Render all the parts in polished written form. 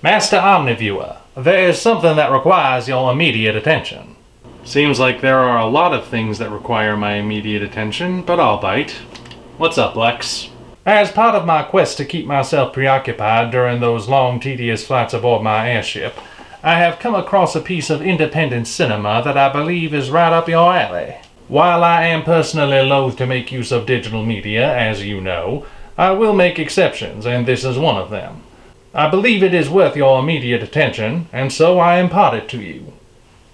Master Omniviewer, there is something that requires your immediate attention. Seems like there are a lot of things that require my immediate attention, but I'll bite. What's up, Lex? As part of my quest to keep myself preoccupied during those long, tedious flights aboard my airship, I have come across a piece of independent cinema that I believe is right up your alley. While I am personally loath to make use of digital media, as you know, I will make exceptions, and this is one of them. I believe it is worth your immediate attention, and so I impart it to you.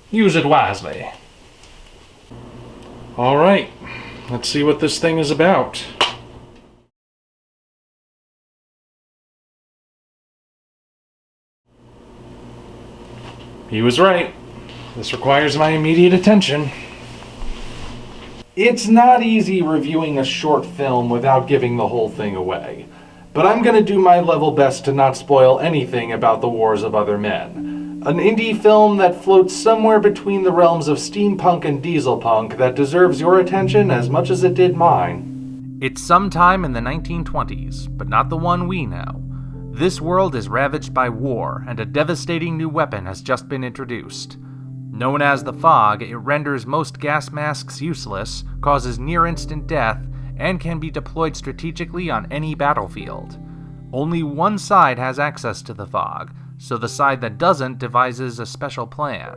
Use it wisely. Alright, let's see what this thing is about. He was right. This requires my immediate attention. It's not easy reviewing a short film without giving the whole thing away. But I'm going to do my level best to not spoil anything about The Wars of Other Men. An indie film that floats somewhere between the realms of steampunk and dieselpunk that deserves your attention as much as it did mine. It's sometime in the 1920s, but not the one we know. This world is ravaged by war, and a devastating new weapon has just been introduced. Known as the fog, it renders most gas masks useless, causes near-instant death, and can be deployed strategically on any battlefield. Only one side has access to the fog, so the side that doesn't devises a special plan.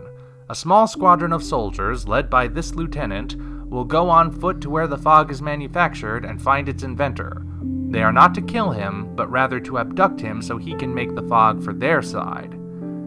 A small squadron of soldiers, led by this lieutenant, will go on foot to where the fog is manufactured and find its inventor. They are not to kill him, but rather to abduct him so he can make the fog for their side.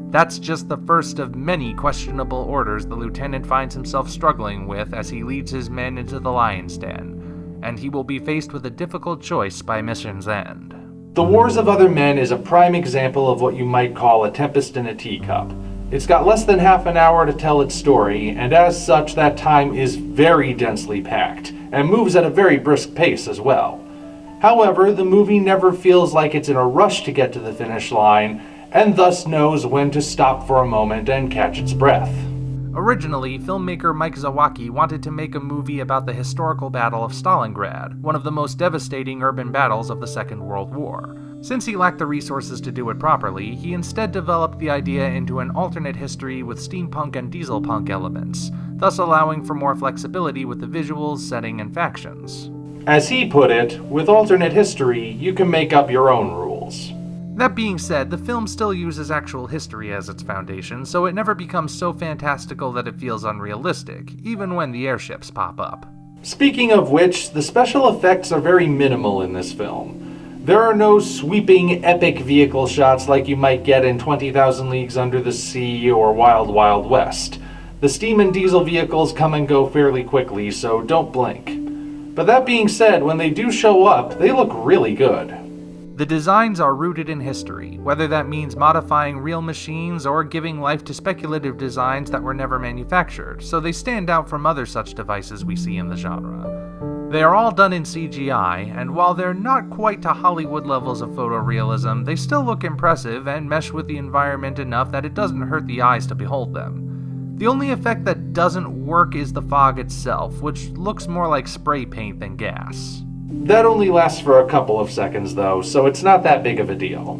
That's just the first of many questionable orders the lieutenant finds himself struggling with as he leads his men into the lion's den, and he will be faced with a difficult choice by mission's end. The Wars of Other Men is a prime example of what you might call a tempest in a teacup. It's got less than half an hour to tell its story, and as such that time is very densely packed, and moves at a very brisk pace as well. However, the movie never feels like it's in a rush to get to the finish line, and thus knows when to stop for a moment and catch its breath. Originally, filmmaker Mike Zawacki wanted to make a movie about the historical Battle of Stalingrad, one of the most devastating urban battles of the Second World War. Since he lacked the resources to do it properly, he instead developed the idea into an alternate history with steampunk and dieselpunk elements, thus allowing for more flexibility with the visuals, setting, and factions. As he put it, with alternate history, you can make up your own rules. That being said, the film still uses actual history as its foundation, so it never becomes so fantastical that it feels unrealistic, even when the airships pop up. Speaking of which, the special effects are very minimal in this film. There are no sweeping, epic vehicle shots like you might get in 20,000 Leagues Under the Sea or Wild Wild West. The steam and diesel vehicles come and go fairly quickly, so don't blink. But that being said, when they do show up, they look really good. The designs are rooted in history, whether that means modifying real machines or giving life to speculative designs that were never manufactured, so they stand out from other such devices we see in the genre. They are all done in CGI, and while they're not quite to Hollywood levels of photorealism, they still look impressive and mesh with the environment enough that it doesn't hurt the eyes to behold them. The only effect that doesn't work is the fog itself, which looks more like spray paint than gas. That only lasts for a couple of seconds though, so it's not that big of a deal.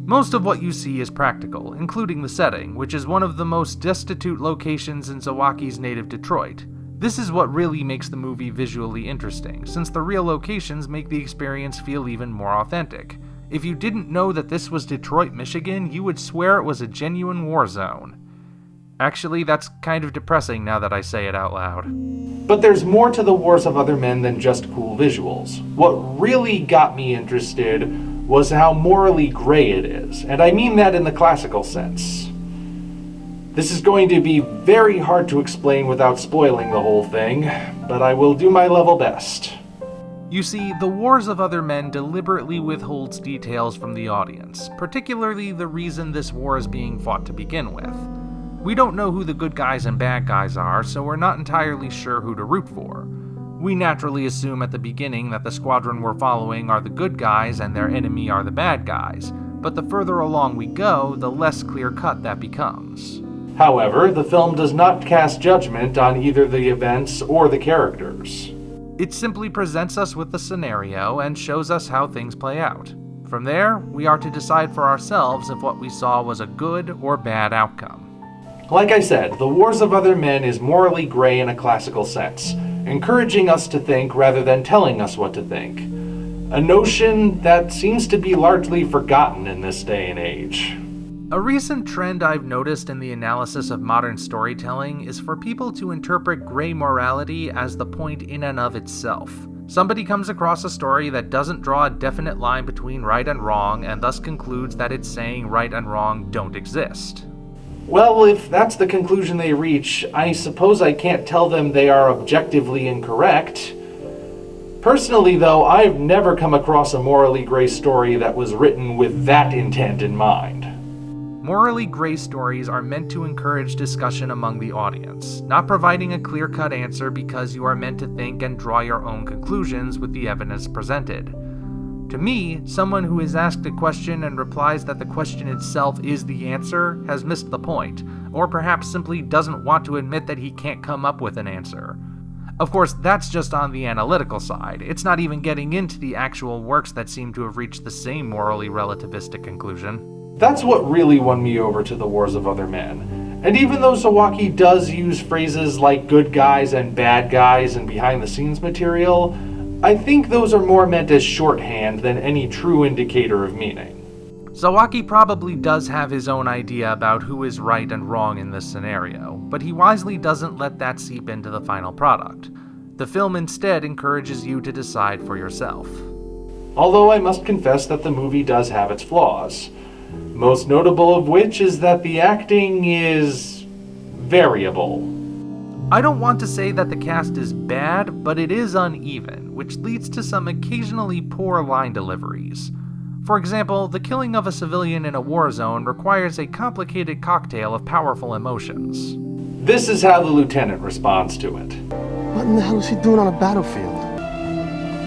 Most of what you see is practical, including the setting, which is one of the most destitute locations in Zawacki's native Detroit. This is what really makes the movie visually interesting, since the real locations make the experience feel even more authentic. If you didn't know that this was Detroit, Michigan, you would swear it was a genuine war zone. Actually, that's kind of depressing now that I say it out loud. But there's more to The Wars of Other Men than just cool visuals. What really got me interested was how morally gray it is, and I mean that in the classical sense. This is going to be very hard to explain without spoiling the whole thing, but I will do my level best. You see, The Wars of Other Men deliberately withholds details from the audience, particularly the reason this war is being fought to begin with. We don't know who the good guys and bad guys are, so we're not entirely sure who to root for. We naturally assume at the beginning that the squadron we're following are the good guys and their enemy are the bad guys, but the further along we go, the less clear-cut that becomes. However, the film does not cast judgment on either the events or the characters. It simply presents us with the scenario and shows us how things play out. From there, we are to decide for ourselves if what we saw was a good or bad outcome. Like I said, The Wars of Other Men is morally gray in a classical sense, encouraging us to think rather than telling us what to think. A notion that seems to be largely forgotten in this day and age. A recent trend I've noticed in the analysis of modern storytelling is for people to interpret gray morality as the point in and of itself. Somebody comes across a story that doesn't draw a definite line between right and wrong and thus concludes that it's saying right and wrong don't exist. Well, if that's the conclusion they reach, I suppose I can't tell them they are objectively incorrect. Personally, though, I've never come across a morally gray story that was written with that intent in mind. Morally gray stories are meant to encourage discussion among the audience, not providing a clear-cut answer because you are meant to think and draw your own conclusions with the evidence presented. To me, someone who is asked a question and replies that the question itself is the answer has missed the point, or perhaps simply doesn't want to admit that he can't come up with an answer. Of course, that's just on the analytical side. It's not even getting into the actual works that seem to have reached the same morally relativistic conclusion. That's what really won me over to The Wars of Other Men. And even though Sawaki does use phrases like good guys and bad guys in behind-the-scenes material, I think those are more meant as shorthand than any true indicator of meaning. Sawaki probably does have his own idea about who is right and wrong in this scenario, but he wisely doesn't let that seep into the final product. The film instead encourages you to decide for yourself. Although I must confess that the movie does have its flaws. Most notable of which is that the acting is variable. I don't want to say that the cast is bad, but it is uneven, which leads to some occasionally poor line deliveries. For example, the killing of a civilian in a war zone requires a complicated cocktail of powerful emotions. This is how the lieutenant responds to it. What in the hell is he doing on a battlefield?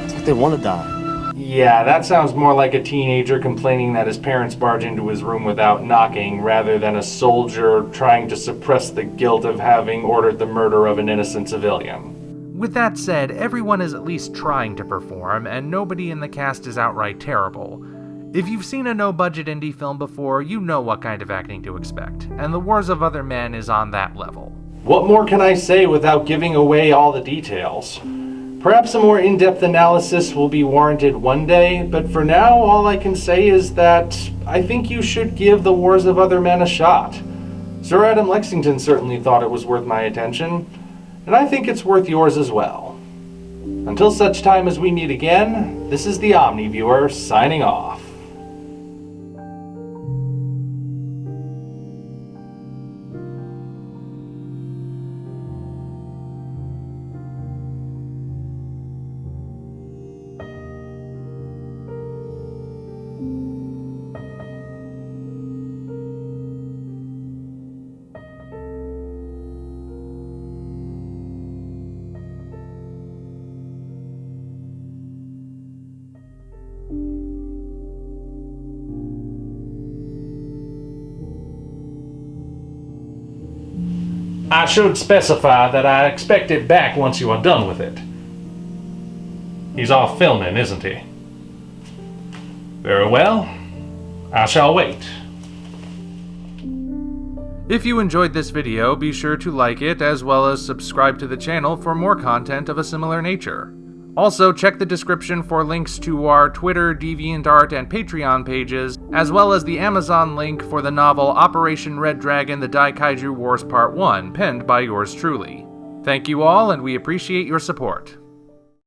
It's like they want to die. Yeah, that sounds more like a teenager complaining that his parents barge into his room without knocking, rather than a soldier trying to suppress the guilt of having ordered the murder of an innocent civilian. With that said, everyone is at least trying to perform, and nobody in the cast is outright terrible. If you've seen a no-budget indie film before, you know what kind of acting to expect, and The Wars of Other Men is on that level. What more can I say without giving away all the details? Perhaps a more in-depth analysis will be warranted one day, but for now, all I can say is that I think you should give The Wars of Other Men a shot. Sir Adam Lexington certainly thought it was worth my attention, and I think it's worth yours as well. Until such time as we meet again, this is the Omni Viewer signing off. I should specify that I expect it back once you are done with it. He's off filming, isn't he? Very well. I shall wait. If you enjoyed this video, be sure to like it, as well as subscribe to the channel for more content of a similar nature. Also, check the description for links to our Twitter, DeviantArt, and Patreon pages, as well as the Amazon link for the novel Operation Red Dragon: The Daikaiju Wars Part 1, penned by yours truly. Thank you all, and we appreciate your support.